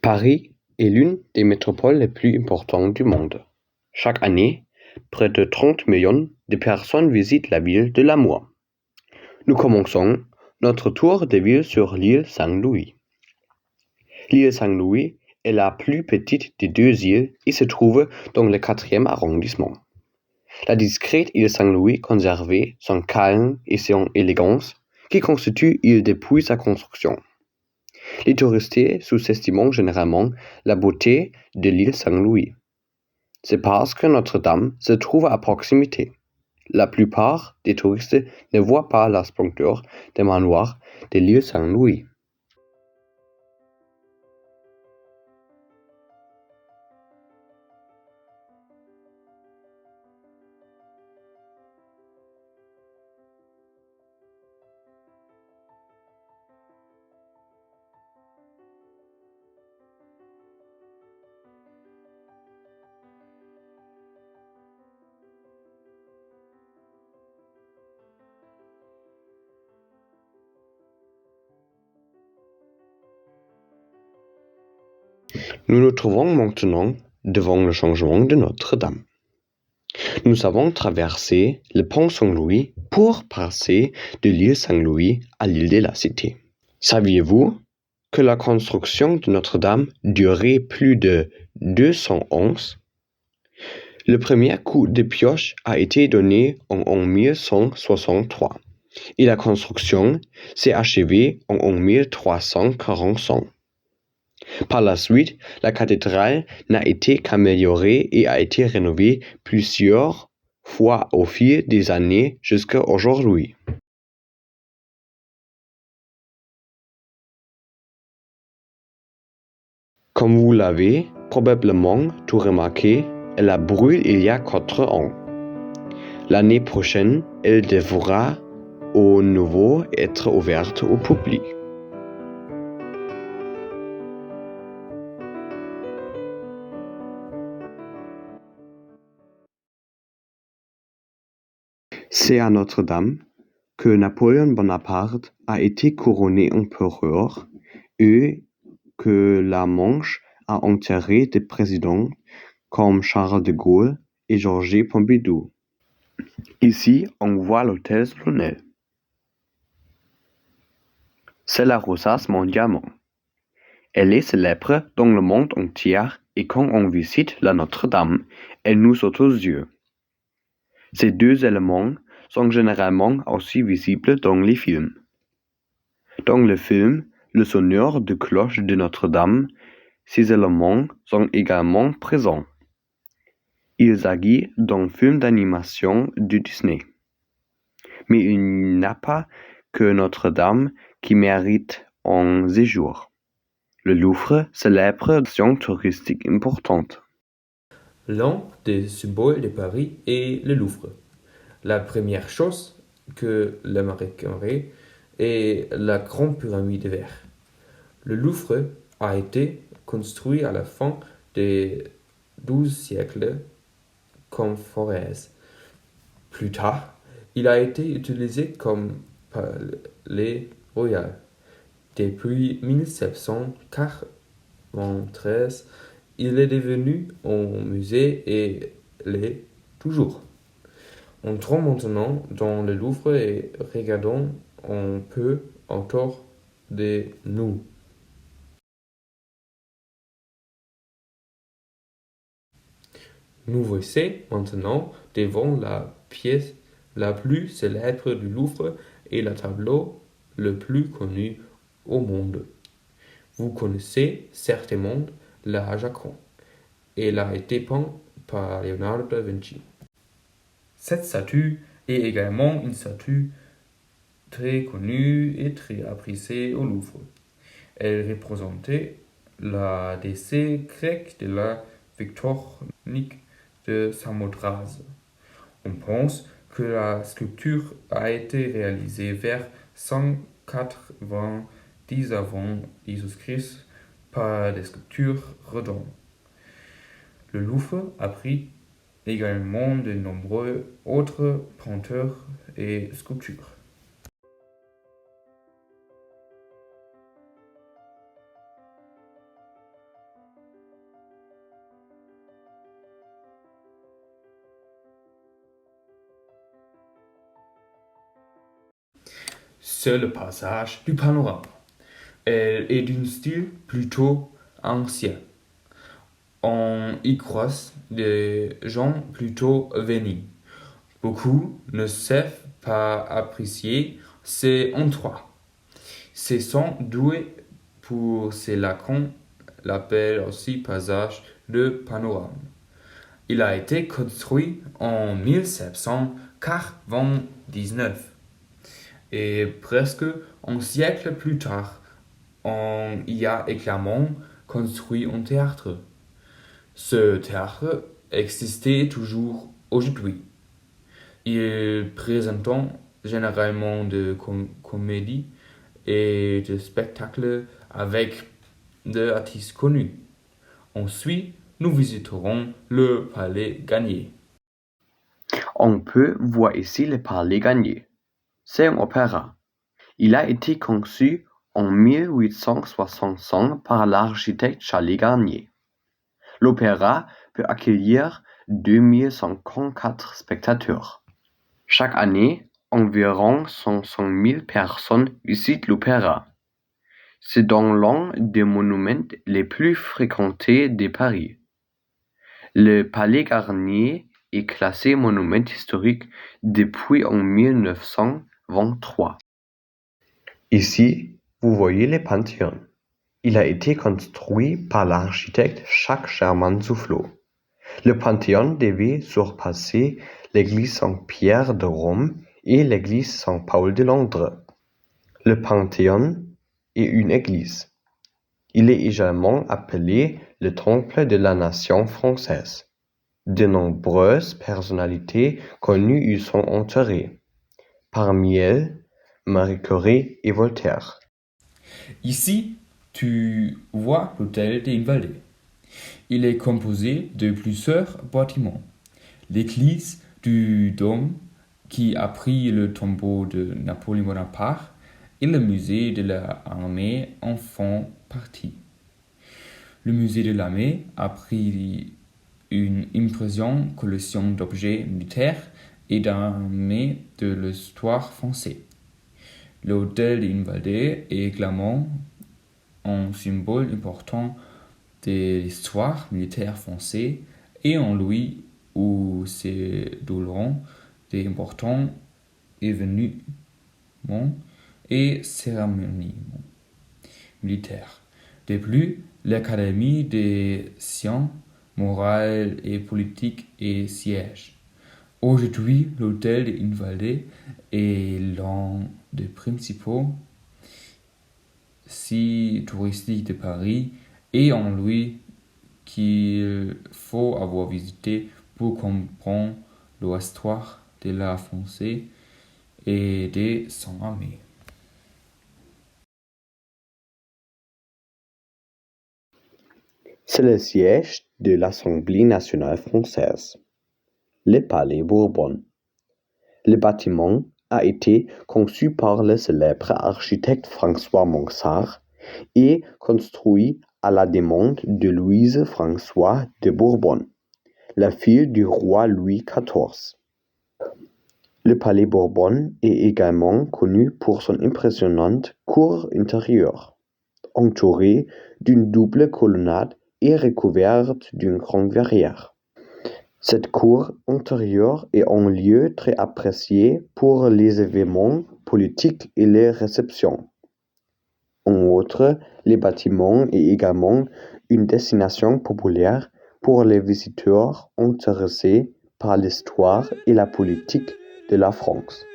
Paris est l'une des métropoles les plus importantes du monde. Chaque année, près de 30 millions de personnes visitent la ville de l'amour. Nous commençons notre tour de ville sur l'île Saint-Louis. L'île Saint-Louis est la plus petite des deux îles et se trouve dans le 4e arrondissement. La discrète île Saint-Louis conserve son calme et son élégance qui constitue l'île depuis sa construction. Les touristes sous-estiment généralement la beauté de l'île Saint-Louis. C'est parce que Notre-Dame se trouve à proximité. La plupart des touristes ne voient pas la splendeur des manoirs de l'île Saint-Louis. Nous nous trouvons maintenant devant le changement de Notre-Dame. Nous avons traversé le pont Saint-Louis pour passer de l'île Saint-Louis à l'île de la Cité. Saviez-vous que la construction de Notre-Dame durait plus de 200 ans? Le premier coup de pioche a été donné en 1163 et la construction s'est achevée en 1345. Par la suite, la cathédrale n'a été qu'améliorée et a été rénovée plusieurs fois au fil des années jusqu'à aujourd'hui. Comme vous l'avez probablement tout remarqué, elle a brûlé il y a 4 ans. L'année prochaine, elle devra au nouveau être ouverte au public. C'est à Notre-Dame que Napoléon Bonaparte a été couronné empereur et que la Manche a enterré des présidents comme Charles de Gaulle et Georges Pompidou. Ici, on voit l'hôtel Splunel. C'est la rosace mondialement. Elle est célèbre dans le monde entier et quand on visite la Notre-Dame, elle nous saute aux yeux. Ces deux éléments sont généralement aussi visibles dans les films. Dans le film Le sonneur de cloche de Notre-Dame, ces éléments sont également présents. Il s'agit d'un film d'animation de Disney. Mais il n'y a pas que Notre-Dame qui mérite un séjour. Le Louvre célèbre des actions touristiques importantes. L'un des symboles de Paris est le Louvre. La première chose que les Américains est la grande pyramide de verre. Le Louvre a été construit à la fin du XIIe siècle comme forteresse. Plus tard, il a été utilisé comme palais royal. Depuis 1743, il est devenu un musée et l'est toujours. Entrons maintenant dans le Louvre et regardons un peu autour de nous. Nous voici maintenant devant la pièce la plus célèbre du Louvre et le tableau le plus connu au monde. Vous connaissez certainement la Joconde. Elle a été peinte par Leonardo da Vinci. Cette statue est également une statue très connue et très appréciée au Louvre. Elle représentait la décès grec de la victoire de Samothrace. On pense que la sculpture a été réalisée vers 190 avant Jésus-Christ par des sculpteurs redonds. Le Louvre abrite également de nombreux autres peintures et sculptures. c'est le passage du panorama. Elle est d'un style plutôt ancien. On y croise des gens plutôt venus. Beaucoup ne savent pas apprécier ces endroits. Ce sont doués pour cela qu'on l'appelle aussi passage de panorama. Il a été construit en 1799 et presque un siècle plus tard, on y a également construit un théâtre. Ce théâtre existait toujours aujourd'hui. Il présente généralement de comédies et de spectacles avec des artistes connus. Ensuite, nous visiterons le Palais Garnier. On peut voir ici le Palais Garnier. C'est un opéra. Il a été conçu en 1865 par l'architecte Charles Garnier. L'opéra peut accueillir 2154 spectateurs. Chaque année, environ 500 000 personnes visitent l'opéra. C'est donc l'un des monuments les plus fréquentés de Paris. Le Palais Garnier est classé monument historique depuis en 1923. Ici, vous voyez le Panthéon. Il a été construit par l'architecte Jacques Germain Soufflot. Le Panthéon devait surpasser l'église Saint-Pierre de Rome et l'église Saint-Paul de Londres. Le Panthéon est une église. Il est également appelé le Temple de la Nation française. De nombreuses personnalités connues y sont enterrées. Parmi elles, Marie Curie et Voltaire. Ici, tu vois l'hôtel des Invalides. Il est composé de plusieurs bâtiments. L'église du Dôme, qui a pris le tombeau de Napoléon Bonaparte, et le musée de l'armée en font partie. Le musée de l'armée a pris une impressionnante collection d'objets militaires et d'armées de l'histoire française. L'hôtel des Invalides est également un symbole important de l'histoire militaire française et un lieu où se dérouleront des importants événements et cérémonies militaires. De plus, l'Académie des sciences morales et politiques y siège. Aujourd'hui, l'hôtel des Invalides est l'un des principaux sites touristiques de Paris et un lieu qu'il faut avoir visité pour comprendre l'histoire de la France et de son armée. C'est le siège de l'Assemblée nationale française, le Palais Bourbon. Le bâtiment a été conçu par le célèbre architecte François Mansart et construit à la demande de Louise François de Bourbon, la fille du roi Louis XIV. Le Palais Bourbon est également connu pour son impressionnante cour intérieure, entourée d'une double colonnade et recouverte d'une grande verrière. Cette cour intérieure est un lieu très apprécié pour les événements politiques et les réceptions. En outre, le bâtiment est également une destination populaire pour les visiteurs intéressés par l'histoire et la politique de la France.